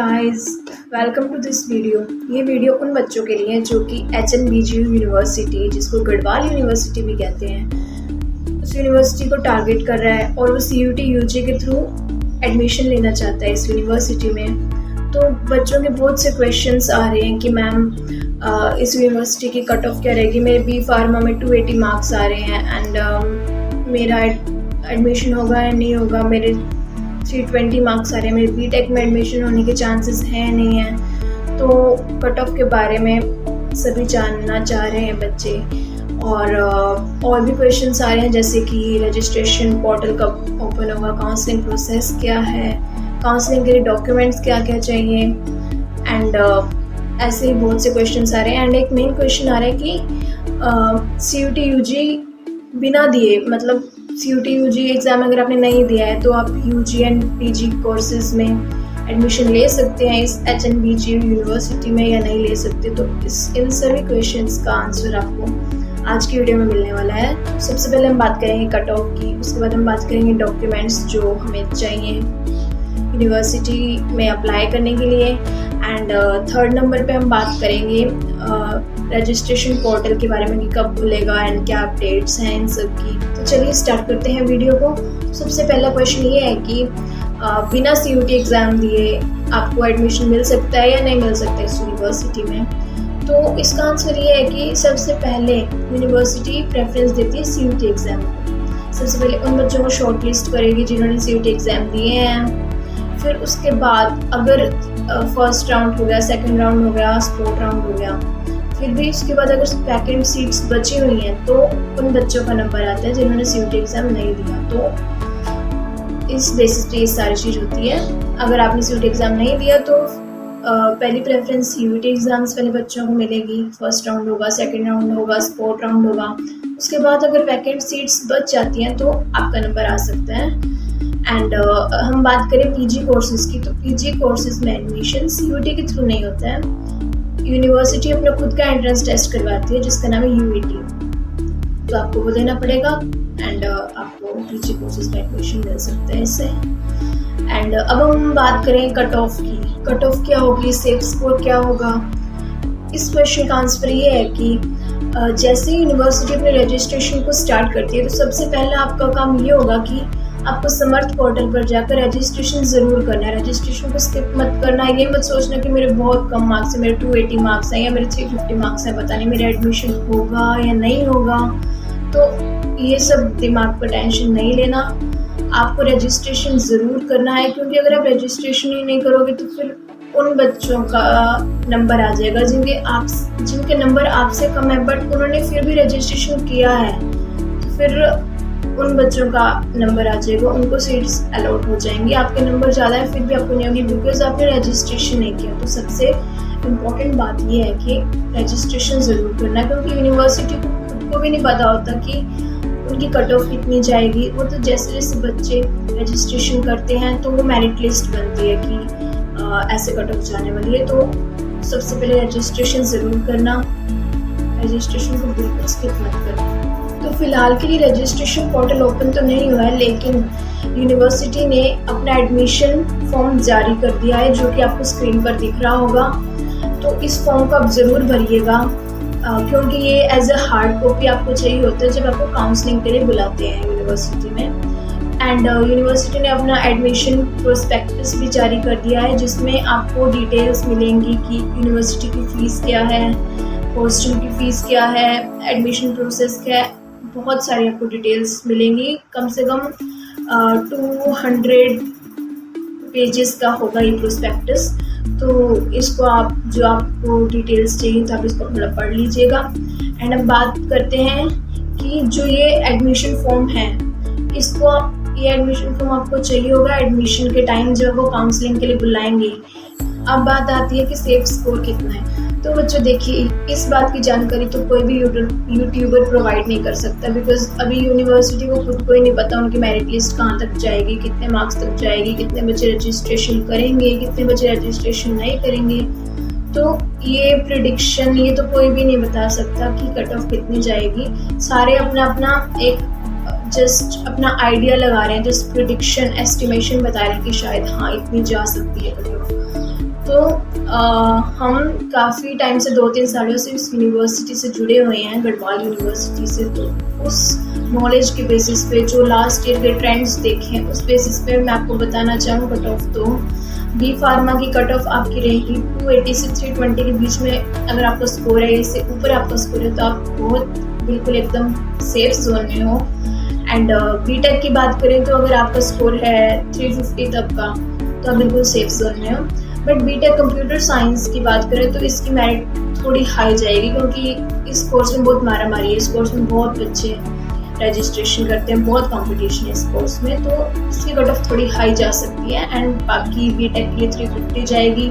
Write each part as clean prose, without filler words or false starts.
Guys, welcome to this video. ये video उन बच्चों के लिए हैं जो कि HNBGU यूनिवर्सिटी, जिसको गढ़वाल यूनिवर्सिटी भी कहते हैं, उस यूनिवर्सिटी को टारगेट कर रहा है और वो CUET UG के थ्रू एडमिशन लेना चाहता है इस यूनिवर्सिटी में। तो बच्चों के बहुत से क्वेश्चंस आ रहे हैं कि मैम इस यूनिवर्सिटी की कट ऑफ क्या रहेगी। मेरे बी फार्मा में 280 मार्क्स आ रहे हैं एंड मेरा एडमिशन होगा या नहीं होगा। मेरे 320 मार्क्स आ रहे हैं, मेरे बीटेक में एडमिशन होने के चांसेस हैं नहीं हैं। तो कट ऑफ के बारे में सभी जानना चाह रहे हैं बच्चे। और भी क्वेश्चंस आ रहे हैं, जैसे कि रजिस्ट्रेशन पोर्टल कब ओपन होगा, काउंसलिंग प्रोसेस क्या है, काउंसलिंग के लिए डॉक्यूमेंट्स क्या क्या चाहिए एंड ऐसे ही बहुत से क्वेश्चंस आ रहे हैं। एंड एक मेन क्वेश्चन आ रहा है कि CUET UG बिना दिए, मतलब CUET UG एग्ज़ाम अगर आपने नहीं दिया है तो आप UG एंड PG कोर्सेज में एडमिशन ले सकते हैं इस HNBGU यूनिवर्सिटी में या नहीं ले सकते। तो इन सभी क्वेश्चंस का आंसर आपको आज की वीडियो में मिलने वाला है। सबसे पहले हम बात करेंगे कट ऑफ की, उसके बाद हम बात करेंगे डॉक्यूमेंट्स जो हमें चाहिए यूनिवर्सिटी में अप्लाई करने के लिए। एंड थर्ड नंबर पे हम बात करेंगे रजिस्ट्रेशन पोर्टल के बारे में कि कब खुलेगा एंड क्या अपडेट्स हैं इन सब की। तो चलिए स्टार्ट करते हैं वीडियो को। सबसे पहला क्वेश्चन ये है कि बिना CUET एग्ज़ाम दिए आपको एडमिशन मिल सकता है या नहीं मिल सकता है इस यूनिवर्सिटी में। तो इसका आंसर ये है कि सबसे पहले यूनिवर्सिटी प्रेफरेंस देती है CUET एग्ज़ाम को। सबसे पहले उन बच्चों को शॉर्ट लिस्ट करेगी जिन्होंने CUET एग्ज़ाम दिए हैं। फिर उसके बाद अगर फर्स्ट राउंड हो गया, सेकंड राउंड हो गया, फोर्थ राउंड हो गया, फिर भी उसके बाद अगर वैकेंट सीट्स बची हुई हैं तो उन बच्चों का नंबर आता है जिन्होंने CUET एग्ज़ाम नहीं दिया। तो इस बेसिस पे ये सारी चीज़ होती है। अगर आपने CUET एग्ज़ाम नहीं दिया तो पहली प्रेफरेंस CUET एग्ज़ाम्स वाले बच्चों को मिलेगी। फर्स्ट राउंड होगा, सेकंड राउंड होगा, फोर्थ राउंड होगा। उसके बाद अगर वैकेंट सीट्स बच जाती हैं तो आपका नंबर आ सकता है। एंड हम बात करें PG कोर्सेज़ की, तो PG कोर्सेज़ में एडमिशन CUET के थ्रू नहीं होता है। यूनिवर्सिटी अपना खुद का एंट्रेंस टेस्ट करवाती है जिसका नाम है UET, तो आपको वो देना पड़ेगा एंड आपको PG कोर्सेज़ में एडमिशन मिल सकता है इससे। एंड अब हम बात करें कट ऑफ की। कट ऑफ क्या होगी, सेफ स्कोर क्या होगा। इस क्वेश्चन का आंसर ये है कि जैसे ही यूनिवर्सिटी अपने रजिस्ट्रेशन को स्टार्ट करती है तो सबसे पहले आपका काम ये होगा कि आपको समर्थ पोर्टल पर जाकर रजिस्ट्रेशन ज़रूर करना है। रजिस्ट्रेशन को स्किप मत करना है। ये मत सोचना कि मेरे बहुत कम मार्क्स हैं, मेरे 280 मार्क्स हैं या मेरे 350 मार्क्स हैं, पता नहीं मेरा एडमिशन होगा या नहीं होगा। तो ये सब दिमाग पर टेंशन नहीं लेना, आपको रजिस्ट्रेशन ज़रूर करना है, क्योंकि अगर आप रजिस्ट्रेशन ही नहीं करोगे तो फिर उन बच्चों का नंबर आ जाएगा जिनके नंबर आपसे कम है बट उन्होंने फिर भी रजिस्ट्रेशन किया है। तो फिर उन बच्चों का नंबर आ जाएगा, उनको सीट्स अलॉट हो जाएंगी। आपके नंबर ज़्यादा है फिर भी आपको नहीं होगी बिकॉज आपने रजिस्ट्रेशन नहीं किया। तो सबसे इम्पोर्टेंट बात ये है कि रजिस्ट्रेशन ज़रूर करना है, क्योंकि यूनिवर्सिटी को खुद को भी नहीं पता होता कि उनकी कट ऑफ कितनी जाएगी। वो तो जैसे जैसे बच्चे रजिस्ट्रेशन करते हैं तो वो मेरिट लिस्ट बनती है कि ऐसे कट ऑफ जाने वाली है। तो सबसे पहले रजिस्ट्रेशन ज़रूर करना, रजिस्ट्रेशन को बिल्कुल स्किप मत करना। तो फिलहाल के लिए रजिस्ट्रेशन पोर्टल ओपन तो नहीं हुआ है, लेकिन यूनिवर्सिटी ने अपना एडमिशन फॉर्म जारी कर दिया है जो कि आपको स्क्रीन पर दिख रहा होगा। तो इस फॉर्म को आप ज़रूर भरिएगा, क्योंकि ये एज अ हार्ड कॉपी आपको चाहिए होता है जब आपको काउंसलिंग के लिए बुलाते हैं यूनिवर्सिटी में। एंड यूनिवर्सिटी ने अपना एडमिशन प्रोस्पेक्टस भी जारी कर दिया है जिसमें आपको डिटेल्स मिलेंगी कि यूनिवर्सिटी की फ़ीस क्या है, हॉस्टल की फ़ीस क्या है, एडमिशन प्रोसेस क्या है, बहुत सारी आपको डिटेल्स मिलेंगी। कम से कम 200 पेजेस का होगा ये प्रोस्पेक्टस। तो इसको आपको डिटेल्स चाहिए तो आप इसको थोड़ा पढ़ लीजिएगा। एंड अब बात करते हैं कि जो ये एडमिशन फॉर्म है, ये एडमिशन फॉर्म आपको चाहिए होगा एडमिशन के टाइम जब वो काउंसलिंग के लिए बुलाएंगे। अब बात आती है कि सेफ स्कोर कितना है। तो बच्चों देखिए, इस बात की जानकारी तो कोई भी यूट्यूबर प्रोवाइड नहीं कर सकता, बिकॉज अभी यूनिवर्सिटी को खुद को ही नहीं पता उनकी मेरिट लिस्ट कहाँ तक जाएगी, कितने मार्क्स तक जाएगी, कितने बच्चे रजिस्ट्रेशन करेंगे, कितने बच्चे रजिस्ट्रेशन नहीं करेंगे। तो ये प्रिडिक्शन ये तो कोई भी नहीं बता सकता कि कट ऑफ कितनी जाएगी। सारे अपना एक जस्ट अपना आइडिया लगा रहे हैं, जस्ट प्रिडिक्शन एस्टिमेशन बता रहे हैं कि शायद हाँ इतनी जा सकती है कट ऑफ। हम काफ़ी टाइम से 2-3 सालों से इस यूनिवर्सिटी से जुड़े हुए हैं, गढ़वाल यूनिवर्सिटी से। तो उस नॉलेज के बेसिस पे जो लास्ट ईयर के ट्रेंड्स देखे उस बेसिस पे मैं आपको बताना चाहूँ कट ऑफ। तो बी फार्मा की कट ऑफ आपकी रहेगी 280 से 320 के बीच में। अगर आपका स्कोर है, इससे ऊपर आपका स्कोर है तो आप बहुत बिल्कुल एकदम सेफ जोन में हो। एंड बीटेक की बात करें तो अगर आपका स्कोर है 350 तक का तो आप बिल्कुल सेफ जोन में हो। बट बीटेक कंप्यूटर साइंस की बात करें तो इसकी मेरिट थोड़ी हाई जाएगी, क्योंकि इस कोर्स में बहुत मारा मारी है। इस कोर्स में बहुत बच्चे रजिस्ट्रेशन करते हैं, बहुत कंपटीशन है इस कोर्स में, तो इसकी कट ऑफ थोड़ी हाई जा सकती है। एंड बाकी बीटेक के लिए 350 जाएगी,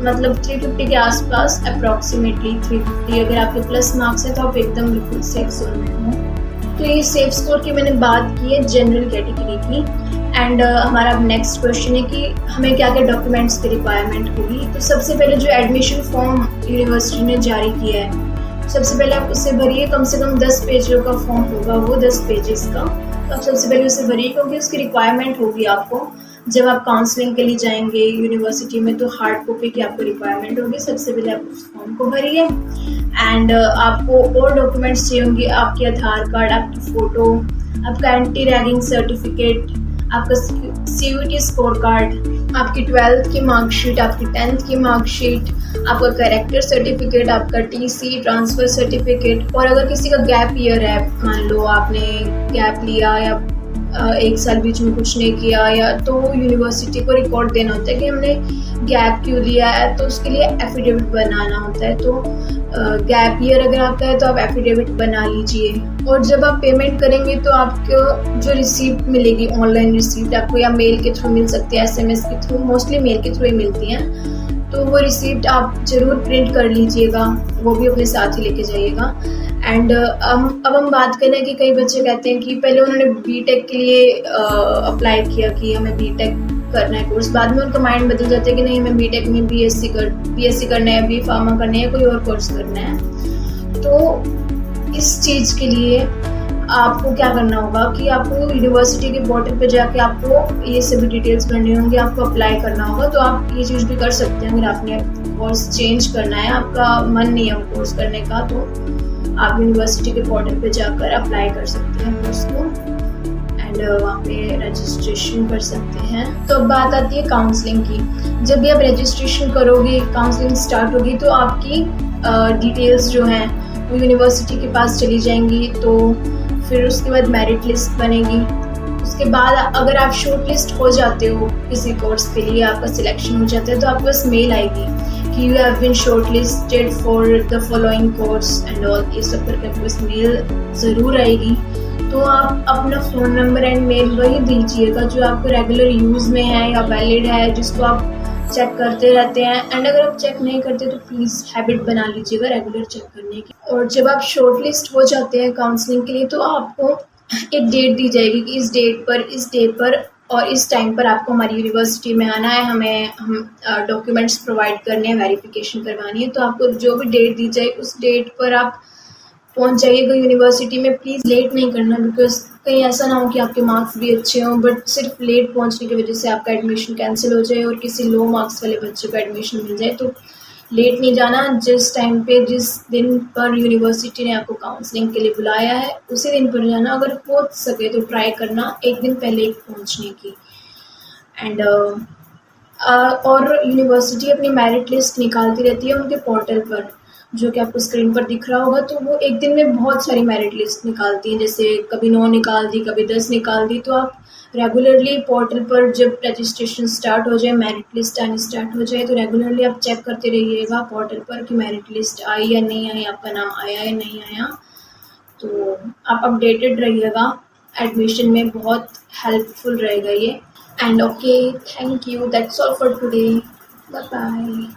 मतलब 350 के आसपास अप्रॉक्सीमेटली 350। अगर आपके प्लस मार्क्स हैं तो आप एकदम बिल्कुल सेफ जोन में हो। तो ये सेफ स्कोर की मैंने बात की है जनरल कैटेगरी की। एंड हमारा अब नेक्स्ट क्वेश्चन है कि हमें क्या क्या डॉक्यूमेंट्स की रिक्वायरमेंट होगी। तो सबसे पहले जो एडमिशन फॉर्म यूनिवर्सिटी ने जारी किया है, सबसे पहले आप उससे भरिए। कम से कम 10 पेजों का फॉर्म होगा, वो 10 पेजेस का। तो आप सबसे पहले उससे भरिए, क्योंकि उसकी रिक्वायरमेंट होगी आपको जब आप काउंसलिंग के लिए जाएंगे यूनिवर्सिटी में, तो हार्ड कॉपी की आपको रिक्वायरमेंट होगी। सबसे पहले आप उस फॉर्म को भरिए। एंड आपको और डॉक्यूमेंट्स चाहिए होंगे, आपके आधार कार्ड, आपकी फ़ोटो, आपका एंटी रैगिंग सर्टिफिकेट, आपका CUET स्कोर कार्ड, आपकी 12th की मार्कशीट, आपकी 10th की मार्कशीट, आपका कैरेक्टर सर्टिफिकेट, आपका TC ट्रांसफ़र सर्टिफिकेट। और अगर किसी का गैप ईयर है, मान लो आपने गैप लिया या 1 साल बीच में कुछ नहीं किया, या तो यूनिवर्सिटी को रिकॉर्ड देना होता है कि हमने गैप क्यों लिया है, तो उसके लिए एफिडेविट बनाना होता है। तो गैप ईयर अगर आपका है तो आप एफिडेविट बना लीजिए। और जब आप पेमेंट करेंगे तो आपको जो रिसीप्ट मिलेगी, ऑनलाइन रिसीप्ट आपको या मेल के थ्रू मिल सकती है, SMS के थ्रू, मोस्टली मेल के थ्रू ही मिलती हैं। तो वो रिसीप्ट आप ज़रूर प्रिंट कर लीजिएगा, वो भी अपने साथ ही लेके जाइएगा। एंड अब हम बात करें कि कई बच्चे कहते हैं कि पहले उन्होंने बीटेक के लिए अप्लाई किया कि हमें बीटेक करना है कोर्स, बाद में उनका माइंड बदल जाता है कि नहीं हमें बीटेक में बीएससी करना है, बी फार्मा करना है, कोई और कोर्स करना है। तो इस चीज़ के लिए आपको क्या करना होगा कि आपको यूनिवर्सिटी के पोर्टल पे जाके आपको ये सभी डिटेल्स भरनी होंगी, आपको अप्लाई करना होगा। तो आप ये चीज़ भी कर सकते हैं। अगर आपने कोर्स चेंज करना है, आपका मन नहीं है वो कोर्स करने का, तो आप यूनिवर्सिटी के पोर्टल पे जाकर अप्लाई कर सकते हैं कोर्स को एंड वहाँ पे रजिस्ट्रेशन कर सकते हैं। तो अब बात आती है काउंसलिंग की। जब भी आप रजिस्ट्रेशन करोगे, काउंसलिंग स्टार्ट होगी, तो आपकी डिटेल्स जो हैं वो यूनिवर्सिटी के पास चली जाएंगी। तो फिर उसके बाद मेरिट लिस्ट बनेगी। उसके बाद अगर आप शॉर्ट लिस्ट हो जाते हो किसी कोर्स के लिए, आपका सिलेक्शन हो जाता है, तो आपके पास मेल आएगी कि you have been shortlisted for the following course and all. ये सब करके आपके पास मेल ज़रूर आएगी। तो आप अपना फ़ोन नंबर एंड मेल वही दीजिएगा जो आपको रेगुलर यूज़ में है या वैलिड है, जिसको आप चेक करते रहते हैं। एंड अगर आप चेक नहीं करते तो प्लीज़ हैबिट बना लीजिएगा रेगुलर चेक करने की। और जब आप शॉर्ट लिस्ट हो जाते हैं काउंसलिंग के लिए, तो आपको एक डेट दी जाएगी कि इस डे पर और इस टाइम पर आपको हमारी यूनिवर्सिटी में आना है, हम डॉक्यूमेंट्स प्रोवाइड करने हैं, वेरिफिकेशन करवानी है। तो आपको जो भी डेट दी जाए उस डेट पर आप पहुंच जाइएगा यूनिवर्सिटी में। प्लीज़ लेट नहीं करना, बिकॉज कहीं ऐसा ना हो कि आपके मार्क्स भी अच्छे हों बट सिर्फ लेट पहुंचने की वजह से आपका एडमिशन कैंसिल हो जाए और किसी लो मार्क्स वाले बच्चे को एडमिशन मिल जाए। तो लेट नहीं जाना। जिस टाइम पे, जिस दिन पर यूनिवर्सिटी ने आपको काउंसलिंग के लिए बुलाया है उसी दिन पर जाना। अगर पहुंच सके तो ट्राई करना एक दिन पहले पहुंचने की। एंड और यूनिवर्सिटी अपनी मेरिट लिस्ट निकालती रहती है उनके पोर्टल पर, जो कि आपको स्क्रीन पर दिख रहा होगा। तो वो एक दिन में बहुत सारी मेरिट लिस्ट निकालती हैं, जैसे कभी 9 निकाल दी, कभी 10 निकाल दी। तो आप रेगुलरली पोर्टल पर जब रजिस्ट्रेशन स्टार्ट हो जाए, मेरिट लिस्ट आनी स्टार्ट हो जाए, तो रेगुलरली आप चेक करते रहिएगा पोर्टल पर कि मेरिट लिस्ट आई या नहीं आई, आपका नाम आया या नहीं आया। तो आप अपडेटेड रहिएगा, एडमिशन में बहुत हेल्पफुल रहेगा ये। And okay, thank you, that's all for today, bye bye.